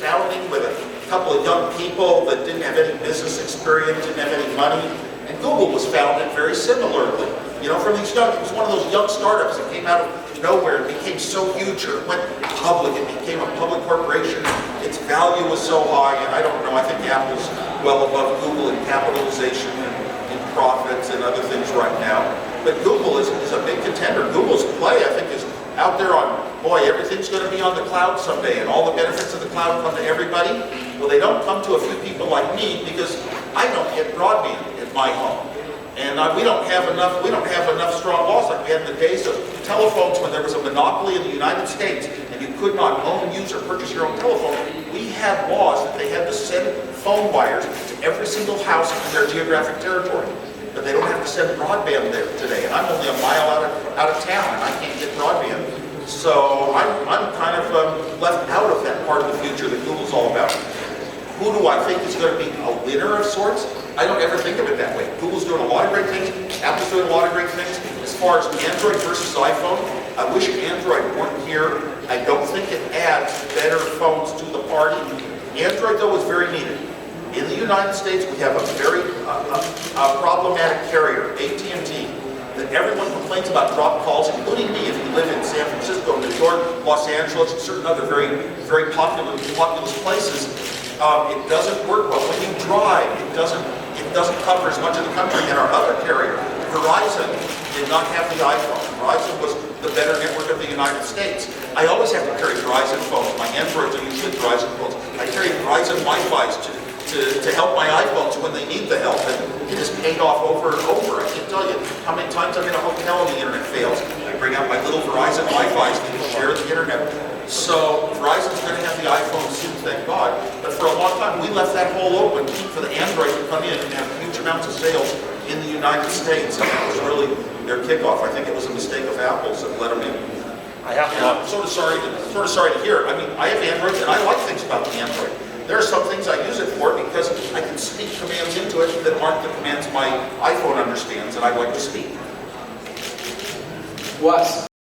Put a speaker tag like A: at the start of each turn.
A: founding with a couple of young people that didn't have any business experience, didn't have any money. And Google was founded very similarly. You know, from these young, it was one of those young startups that came out of nowhere and became so huge, or it went public, it became a public corporation. Its value was so high, and I don't know, I think Apple's well above Google in capitalization and in profits and other things right now. But Google is a big contender. Google's play, I think, is out there on, boy, everything's going to be on the cloud someday, and all the benefits of the cloud come to everybody. Well, they don't come to a few people like me because I don't get broadband at my home. And we don't have enough strong laws like we had in the days of telephones when there was a monopoly in the United States and you could not own, use, or purchase your own telephone. We had laws that they had to send phone wires to every single house in their geographic territory. But they don't have to send broadband there today. And I'm only a mile out of town and I can't get broadband. So I'm kind of left out of that part of the future that Google's all about. Who do I think is going to be a winner of sorts? I don't ever think of it that way. Google's doing a lot of great things. Apple's doing a lot of great things. As far as Android versus iPhone, I wish Android weren't here. I don't think it adds better phones to the party. Android, though, is very needed. In the United States, we have a very problematic carrier, AT&T, that everyone complains about drop calls, including me if you live in San Francisco, New York, Los Angeles, and certain other very populous places. It doesn't work well. When you drive, it doesn't cover as much of the country. And our other carrier, Verizon, did not have the iPhone. Verizon was the better network of the United States. I always have to carry Verizon phones. My Androids are usually Verizon phones. I carry Verizon Wi-Fi's to help my iPhones when they need the help. And it has paid off over and over. I can't tell you how many times I'm in a hotel and the internet fails. I bring out my little Verizon Wi-Fi's to share the internet. So Verizon's going to have the iPhone soon, thank God. But for a long time, we left that hole open for the Android to come in and have huge amounts of sales in the United States. And that was really their kickoff. I think it was a mistake of Apple's that let them in. I'm sort of sorry to hear. I mean, I have Android and I like things about the Android. There are some things I use it for because I can speak commands into it that aren't the commands my iPhone understands and I like to speak.
B: Wes.